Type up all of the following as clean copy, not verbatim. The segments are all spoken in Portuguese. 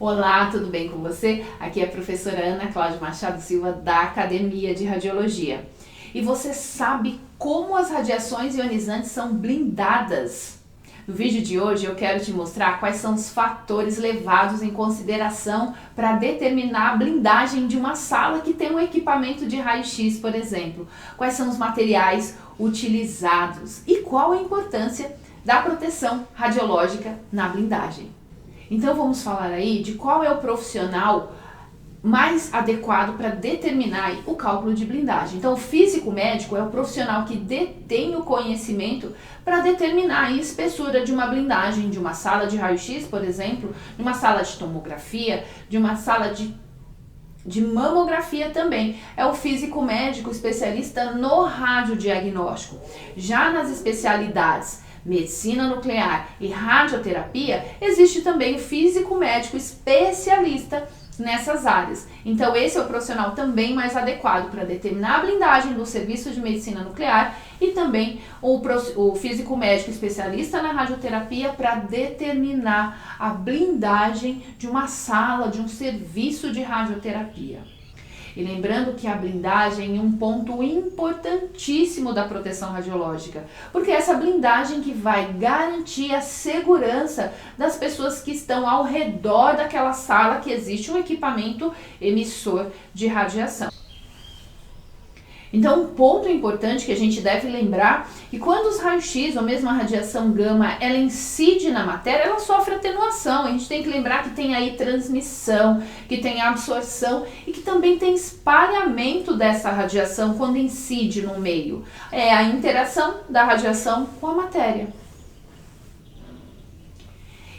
Olá, tudo bem com você? Aqui é a professora Ana Cláudia Machado Silva da Academia de Radiologia. E você sabe como as radiações ionizantes são blindadas? No vídeo de hoje eu quero te mostrar quais são os fatores levados em consideração para determinar a blindagem de uma sala que tem um equipamento de raio-x, por exemplo. Quais são os materiais utilizados e qual a importância da proteção radiológica na blindagem. Então vamos falar aí de qual é o profissional mais adequado para determinar o cálculo de blindagem. Então o físico médico é o profissional que detém o conhecimento para determinar a espessura de uma blindagem, de uma sala de raio-x, por exemplo, de uma sala de tomografia, de uma sala de mamografia também. É o físico médico especialista no radiodiagnóstico. Já nas especialidades medicina nuclear e radioterapia, existe também o físico médico especialista nessas áreas. Então esse é o profissional também mais adequado para determinar a blindagem do serviço de medicina nuclear e também o físico médico especialista na radioterapia para determinar a blindagem de uma sala, de um serviço de radioterapia. E lembrando que a blindagem é um ponto importantíssimo da proteção radiológica, porque é essa blindagem que vai garantir a segurança das pessoas que estão ao redor daquela sala que existe um equipamento emissor de radiação. Então, um ponto importante que a gente deve lembrar é que quando os raios-x ou mesmo a radiação gama, ela incide na matéria, ela sofre atenuação. A gente tem que lembrar que tem aí transmissão, que tem absorção e que também tem espalhamento dessa radiação quando incide no meio. É a interação da radiação com a matéria.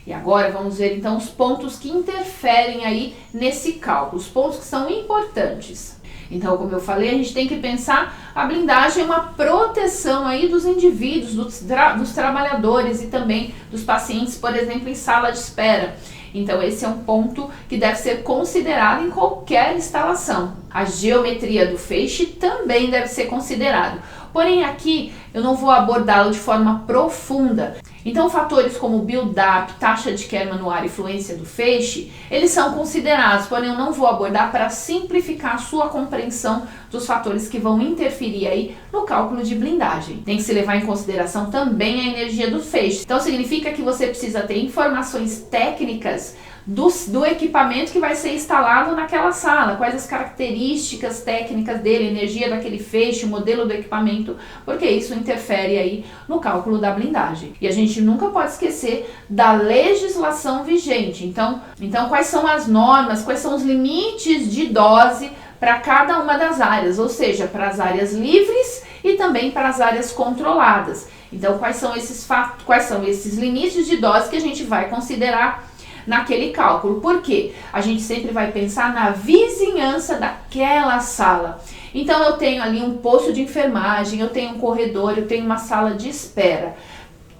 E agora vamos ver então os pontos que interferem aí nesse cálculo, os pontos que são importantes. Então, como eu falei, a gente tem que pensar a blindagem é uma proteção aí dos indivíduos, dos trabalhadores e também dos pacientes, por exemplo, em sala de espera. Então, esse é um ponto que deve ser considerado em qualquer instalação. A geometria do feixe também deve ser considerado. Porém, aqui eu não vou abordá-lo de forma profunda. Então, fatores como build-up, taxa de Kerman no ar e fluência do feixe, eles são considerados, porém eu não vou abordar para simplificar a sua compreensão dos fatores que vão interferir aí no cálculo de blindagem. Tem que se levar em consideração também a energia do feixe. Então, significa que você precisa ter informações técnicas do equipamento que vai ser instalado naquela sala, quais as características técnicas dele, energia daquele feixe, o modelo do equipamento, porque isso interfere aí no cálculo da blindagem. E a gente nunca pode esquecer da legislação vigente. Então quais são as normas, quais são os limites de dose para cada uma das áreas, ou seja, para as áreas livres e também para as áreas controladas. Então quais são esses limites de dose que a gente vai considerar naquele cálculo, porque a gente sempre vai pensar na vizinhança daquela sala. Então eu tenho ali um posto de enfermagem, eu tenho um corredor, eu tenho uma sala de espera.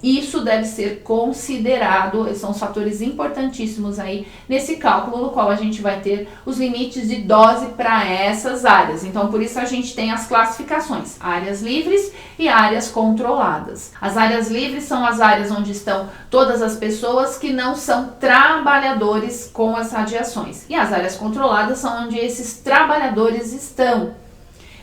Isso deve ser considerado, são os fatores importantíssimos aí nesse cálculo, no qual a gente vai ter os limites de dose para essas áreas. Então, por isso a gente tem as classificações, áreas livres e áreas controladas. As áreas livres são as áreas onde estão todas as pessoas que não são trabalhadores com as radiações. E as áreas controladas são onde esses trabalhadores estão.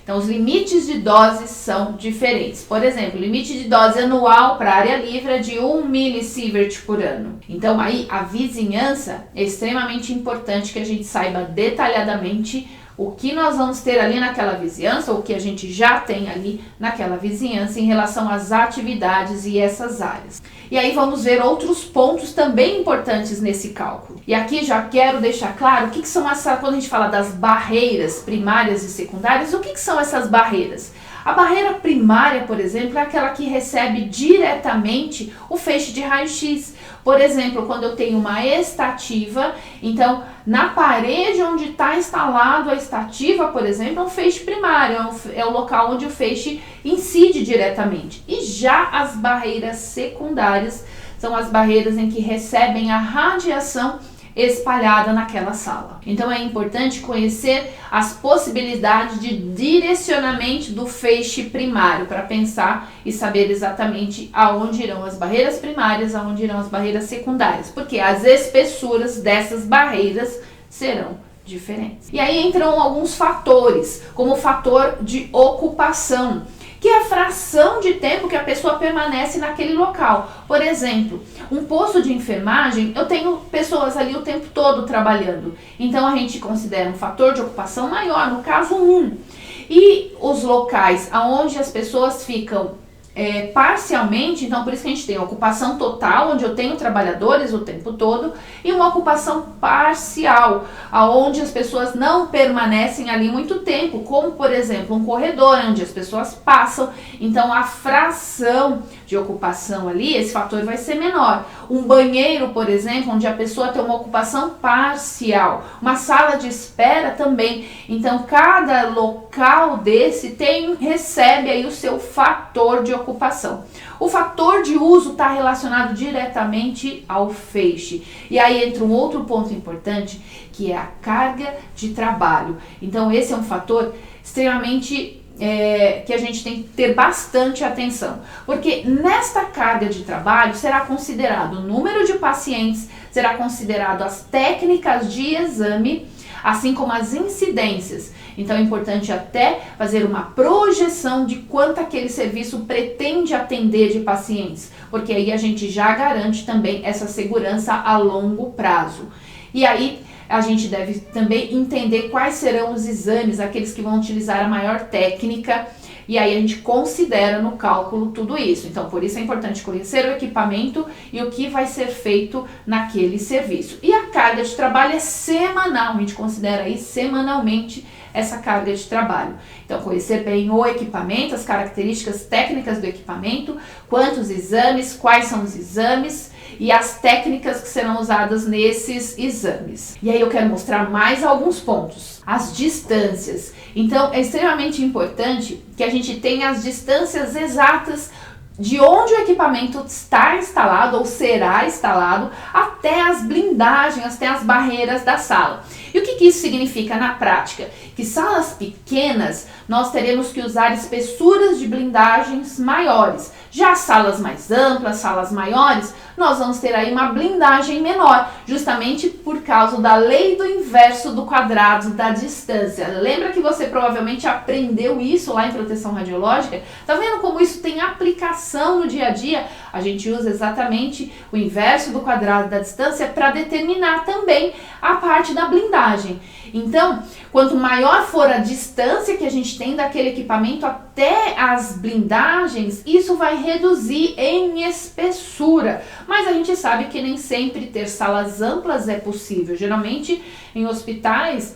Então, os limites de doses são diferentes. Por exemplo, o limite de dose anual para a área livre é de 1 milisievert por ano. Então, aí a vizinhança é extremamente importante que a gente saiba detalhadamente o que nós vamos ter ali naquela vizinhança, ou o que a gente já tem ali naquela vizinhança em relação às atividades e essas áreas. E aí vamos ver outros pontos também importantes nesse cálculo. E aqui já quero deixar claro o que são quando a gente fala das barreiras primárias e secundárias, o que são essas barreiras? A barreira primária, por exemplo, é aquela que recebe diretamente o feixe de raio-x. Por exemplo, quando eu tenho uma estativa, então na parede onde está instalado a estativa, por exemplo, é um feixe primário, é o local onde o feixe incide diretamente. E já as barreiras secundárias são as barreiras em que recebem a radiação espalhada naquela sala. Então é importante conhecer as possibilidades de direcionamento do feixe primário para pensar e saber exatamente aonde irão as barreiras primárias, aonde irão as barreiras secundárias, porque as espessuras dessas barreiras serão diferentes. E aí entram alguns fatores, como o fator de ocupação, que é a fração de tempo que a pessoa permanece naquele local. Por exemplo, um posto de enfermagem, eu tenho pessoas ali o tempo todo trabalhando. Então a gente considera um fator de ocupação maior, no caso 1. E os locais onde as pessoas ficam parcialmente, então por isso que a gente tem a ocupação total, onde eu tenho trabalhadores o tempo todo, e uma ocupação parcial, onde as pessoas não permanecem ali muito tempo, como por exemplo um corredor onde as pessoas passam. Então a fração de ocupação ali, esse fator vai ser menor. Um banheiro, por exemplo, onde a pessoa tem uma ocupação parcial, uma sala de espera também. Então cada local desse recebe aí o seu fator de ocupação. O fator de uso está relacionado diretamente ao feixe. E aí entra um outro ponto importante, que é a carga de trabalho. Então esse é um fator extremamente que a gente tem que ter bastante atenção, porque nesta carga de trabalho será considerado o número de pacientes, será considerado as técnicas de exame, assim como as incidências. Então é importante até fazer uma projeção de quanto aquele serviço pretende atender de pacientes, porque aí a gente já garante também essa segurança a longo prazo. E aí a gente deve também entender quais serão os exames, aqueles que vão utilizar a maior técnica, e aí a gente considera no cálculo tudo isso. Então, por isso é importante conhecer o equipamento e o que vai ser feito naquele serviço. E a carga de trabalho é semanal, a gente considera aí semanalmente essa carga de trabalho. Então, conhecer bem o equipamento, as características técnicas do equipamento, quantos exames, quais são os exames e as técnicas que serão usadas nesses exames. E aí eu quero mostrar mais alguns pontos. As distâncias. Então, é extremamente importante que a gente tenha as distâncias exatas de onde o equipamento está instalado ou será instalado até as blindagens, até as barreiras da sala. E o que isso significa na prática? Que salas pequenas nós teremos que usar espessuras de blindagens maiores. Já salas mais amplas, salas maiores, nós vamos ter aí uma blindagem menor, justamente por causa da lei do inverso do quadrado da distância. Lembra que você provavelmente aprendeu isso lá em proteção radiológica? Tá vendo como isso tem aplicação no dia a dia? A gente usa exatamente o inverso do quadrado da distância para determinar também a parte da blindagem. Então, quanto maior for a distância que a gente tem daquele equipamento até as blindagens, isso vai reduzir em espessura. Mas a gente sabe que nem sempre ter salas amplas é possível. Geralmente, em hospitais,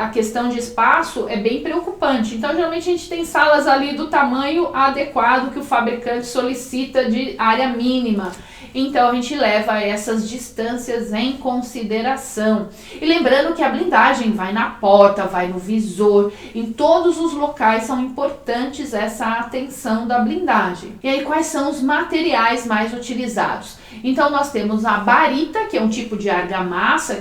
a questão de espaço é bem preocupante. Então, geralmente a gente tem salas ali do tamanho adequado que o fabricante solicita de área mínima. Então, a gente leva essas distâncias em consideração. E lembrando que a blindagem vai na porta, vai no visor, em todos os locais são importantes essa atenção da blindagem. E aí, quais são os materiais mais utilizados? Então, nós temos a barita, que é um tipo de argamassa,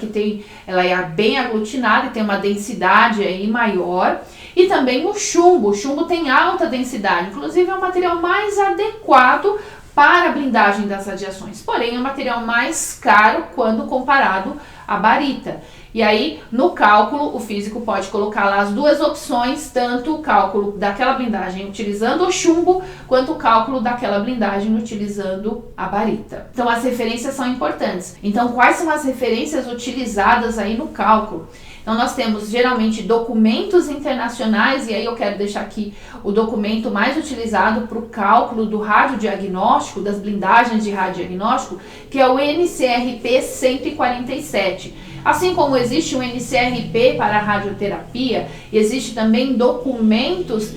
ela é bem aglutinada e tem uma densidade aí maior. E também o chumbo. O chumbo tem alta densidade, inclusive é o material mais adequado para a blindagem das radiações, porém é um material mais caro quando comparado à barita. E aí, no cálculo, o físico pode colocar lá as duas opções, tanto o cálculo daquela blindagem utilizando o chumbo, quanto o cálculo daquela blindagem utilizando a barita. Então, as referências são importantes. Então, quais são as referências utilizadas aí no cálculo? Então, nós temos geralmente documentos internacionais, e aí eu quero deixar aqui o documento mais utilizado para o cálculo do radiodiagnóstico, das blindagens de radiodiagnóstico, que é o NCRP 147. Assim como existe um NCRP para a radioterapia, existe também documentos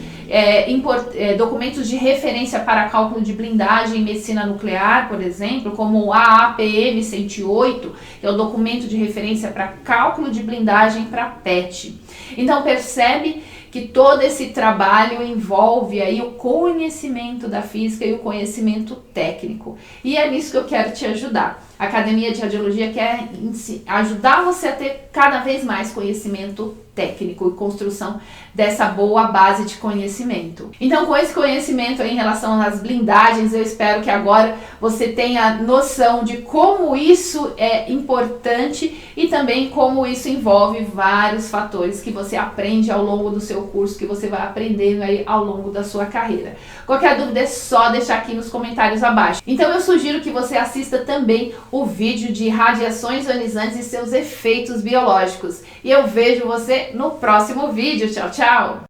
de referência para cálculo de blindagem em medicina nuclear, por exemplo, como o AAPM 108, que é o documento de referência para cálculo de blindagem para PET. Então percebe que todo esse trabalho envolve aí o conhecimento da física e o conhecimento técnico. E é nisso que eu quero te ajudar. A Academia de Radiologia quer ajudar você a ter cada vez mais conhecimento técnico e construção dessa boa base de conhecimento. Então, com esse conhecimento em relação às blindagens, eu espero que agora você tenha noção de como isso é importante e também como isso envolve vários fatores que você aprende ao longo do seu curso, que você vai aprendendo aí ao longo da sua carreira. Qualquer dúvida é só deixar aqui nos comentários abaixo. Então, eu sugiro que você assista também o vídeo de radiações ionizantes e seus efeitos biológicos. E eu vejo você no próximo vídeo. Tchau, tchau!